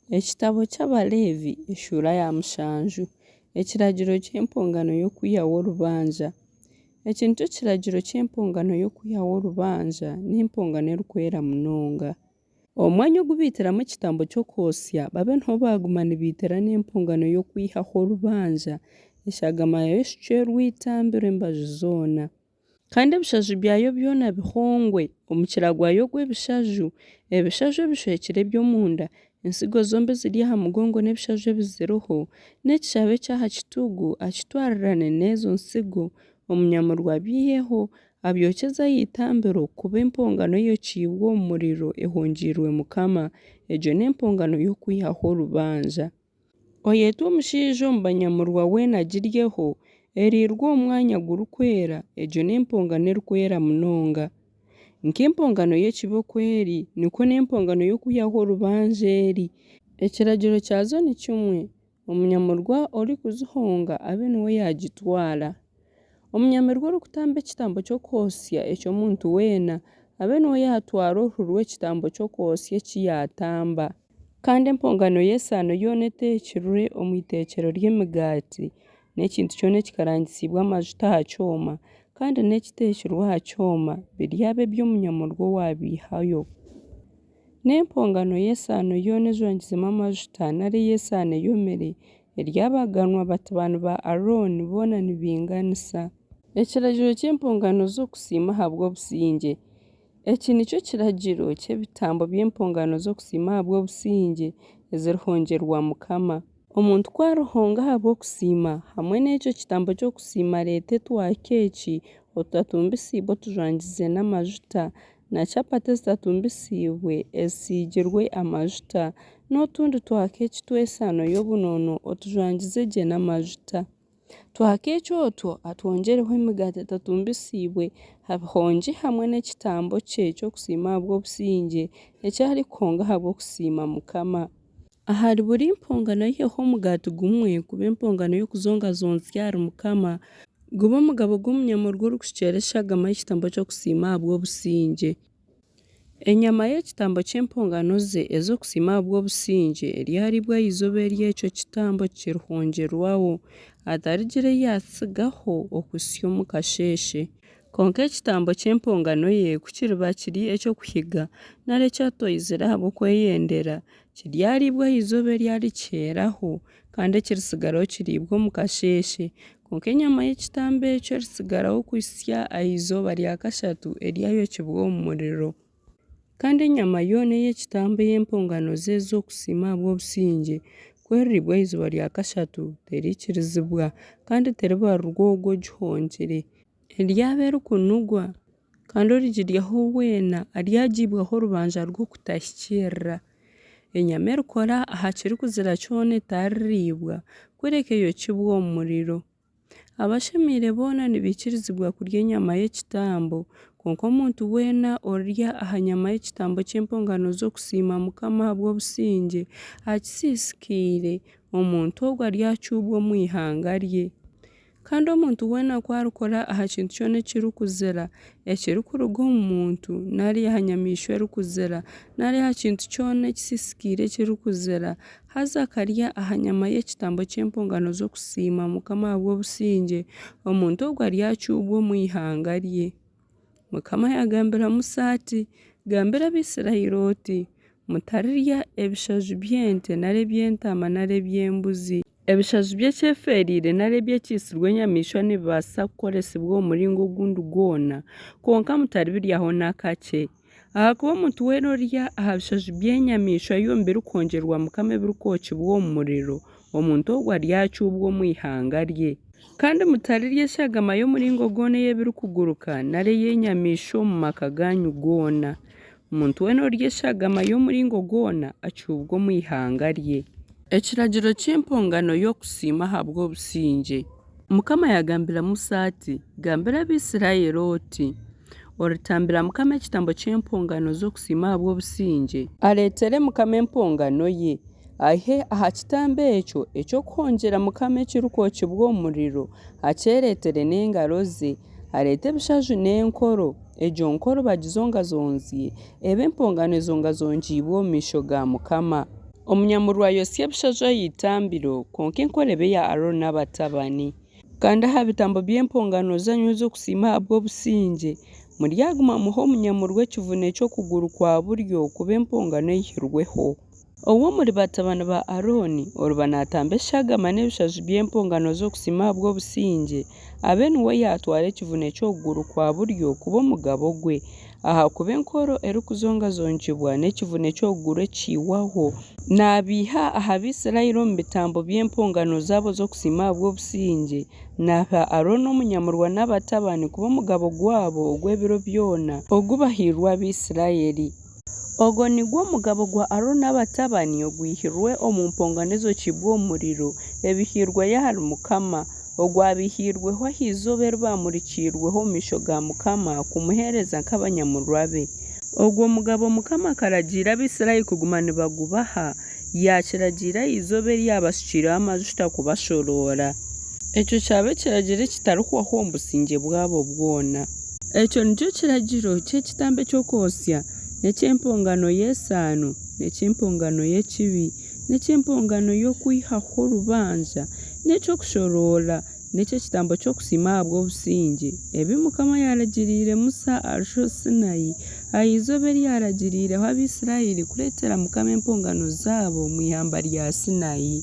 Ekitabo ky'Abaleevi eshuura ya mushanju ekiragiro ky'empongano y'okwihaho orubanja. Eki nikyo kiragiro ky'empongano y'okwihaho orubanja n'empongano erikwera munonga. Omwanya ogu biitiramu ekitambo ky'okwosya babe niho baguma nibiitira n'empongano y'okwihaho orubanja eshagama yayo eshukye rwitambire embaju zoona. Kandi ebishaju byayo byona bihongwe omukira gwayo gw'ebishaju. Ebishaju ebishwekire by'omunda ensigo zombi ziri aha mugongo n'ebishaju ebiziriho n'ekishabe eky'aha kitugu akitwarirane n'ezo nsigo omunyamurwa abyiheho abyokyeze ah'itambiro kuba empongano eyokiibwe omu muriro ehongiirwe Mukama. Egyo n'empongano y'okwihaho orubanja. Oyeete omushaija omu banyamurwa weena agiryeho eriirwe omu mwanya gurikwera egyo n'empongano erikwera munonga. Nk'empongano y'ekiboko eri nikwo n'empongano y'okwihaho orubanja eri. Ekiragiro kyazo ni kimwe omunyamurwa orikuzihonga abe niwe yagitwara. Omunyamurwa orikutamba ekitambo ky'okwosya eky'omuntu weena abe niwe yatwara oruhu rw'ekitambo ky'okwosya eki yatamba. Kandi empongano y'esaano yoona eteekirwe omu iteekero ry'emigaati n'ekintu kyona ekikarangisiibwe amajuta aha kyoma kandi n'ekiteekirwe aha kyoma biryaba eby'omunyamurwa owaabiihayo. N'empongano y'esaano yoona ejwangizemu amajuta nari y'esaano eyomire ery'abaganwa batabani ba Aaron boona nibinganisa. Ekiragiro ky'empongano z'okusiima ahabw'obusingye. Eki nikyo kiragiro ky'ebitambo by'empongano z'okusiima ahabw'obusingye ezirihongerwa Mukama. Omuntu ku arihonga ahabw'okusiima hamwe n'ekyo kitambo ky'okusiima areete twa keeki otutatumbisiibwe otujwangize n'amajuta na chapati ezitatumbisiibwe ezisiigirwe amajuta n'otundi twa keeki tw'esaano y'obunono otujwangize gye n'amajuta. Twa keeki otwo atwongereho emigaati etatumbisiibwe abihongye hamwe n'ekitambo kye ky'okusiima ahabw'obusingye eki arikuhonga ahabw'okusiima Mukama. Ahari buri mpongano yiheho omugaati gumwe kuba empongano y'okuzongazonzya ahari Mukama guba omugabo gw'omunyamurwa orikushukira eshagama y'ekitambo ky'okusiima ahabw'obusingye. Enyama y'ekitambo ky'empongano ze ez'okusiima ahabw'obusingye eryariibwa ah'izooba ery'ekyo kitambo kirihongerwaho atarigire yasigaho okusya omu kasheeshe. Konka ekitambo ky'empongano ye kukiriba kiri eky'okuhiga nari ekyatoizire ahabw'okweyendera kiryariibwa ah'izooba eryarikiheeraho kandi ekirisigaraho kiriibwa omu kasheeshe. Konka enyama y'ekitambo ekyo erisigaraho kusya ah'izooba rya kashatu eryayokibwa omu muriro. Kandi enyama yoona ey'ekitambo ey'empongano ze ez'okusiima ahabw'obusingye kweririibwa ah'izooba rya kashatu teriikirizibwa kandi teribarurwa ogwo gihongire. Eryaba erikunugwa kandi origiryaho weena aryagiibwaho orubanja rw'okutahikirira. Enyama erikora aha kirikuzira kyona etaririibwa kureka eyokibwe omu muriro. Abashemiire boona nibiikirizibwa kurya enyama y'ekitambo konka omuntu weena orya aha nyama y'ekitambo ky'empongano z'okusiima Mukama ahabw'obusingye akisiisikiire omuntu ogwo aryacuubwa omu ihanga rye. Kandi omuntu weena ku arikora aha kintu kyona ekirikuzira ekirikuruga omu muntu nari aha nyamiishwa erikuzira nari aha kintu kyona ekisiisikiire ekirikuzira haza akarya aha nyama y'ekitambo ky'empongano z'okusiima Mukama ahabw'obusingye omuntu ogwo aryacuubwa omu ihanga rye. Mukama yagambira Musa ati gambira Abisirairi oti mutarirya ebishaju by'ente nari eby'entama nari eby'embuzi. Ebishaju by'ekyeferiire nari ebyekiisirwe enyamiishwa nibibaasa kukoresibwa omu muringo ogundi gwona konka mutaribiryaho n'akakye. Ahakuba omuntu weena orya aha bishaju by'enyamiishwa byona birikuhongerwa Mukama ebirikwokibwa omu muriro omuntu ogwo aryacuubwa omu ihanga rye. Kandi mutarirya eshagama y'omuringo gwona ey'ebirikuguruka nari ey'enyamiishwa omu maka ganyu goona. Omuntu weena orya eshagama y'omuringo gwona acuubwa omu ihanga rye. Ekiragiro ky'empongano y'okusiima ahabw'obusingye. Mukama yagambira Musa ati gambira Abisirairi oti oritambira Mukama ekitambo ky'empongano z'okusiima ahabw'obusingye areetere Mukama empongano ye ahe aha kitambo ekyo eky'okuhongyera Mukama ekirikwokibwa omu muriro akyereetere n'engaro ze areete ebishaju n'enkoro egyo nkoro bagizongazonzye ebe empongano ezongazongiibwe omu maisho ga Mukama. omunyamurwa yosya ebishazo y'itambiro konka enkorebe ya Aroni n'abatabani kandi aha bitambo by'empongano zanyu z'okusiima ahabwa obusingye muryaguma muha omunyamurwa ekivune ky'okuguru kwa buryo kuba empongano eyihirweho. Owo muri batabani ba Aroni oruba natamba eshagama n'ebishazu by'empongano z'okusiima ahabwa obusingye abe niwe yatwara ekivune ky'okuguru kwa buryo kuba omugabo gwe ahakuba enkoro erikuzongazongibwa n'ekivune ky'okuguru ekihwaho naabiiha aha Bisirayiri omu bitambo by'empongano zaabo z'okusiima ahabwa obusingye naha Aroni omunyamurwa n'abatabani kuba omugabo gwabo ogw'ebiro byona ogubahirwe Abisirayiri. Ogwo nigwo omugabo gwa Aroni n'abatabani ogwihirwe omu mpongano ezokibwa omuriro ebihirwe y'ahari Mukama ogwabihirweho ah'izooba eribamurikiirweho omu maisho ga Mukama kumuheereza nk'abanyamurwa be. Ogwo omugabo Mukama akaragiira Abisirayiri kuguma nibagubaha yakiragiira ah'izooba eryabashukiireho amajuta kubashoroora. Ekyo kyaba ekiragiro ekitarihwaho omu busingye bwabo bwona. Ekyo nikyo kiragiro ky'ekitambo eky'okwosya n'eky'empongano y'esaano n'eky'empongano y'ekibi n'eky'empongano y'okwihaho orubanza n'eky'okushoroora n'eky'ekitambo ky'okusiima ahabwa obusingye ebi Mukama yaragiriire Musa arusha Sinayi ah'izooba eryaragiriireho Abisirayiri kureetera Mukama empongano zaabo mu ihamba rya Sinayi.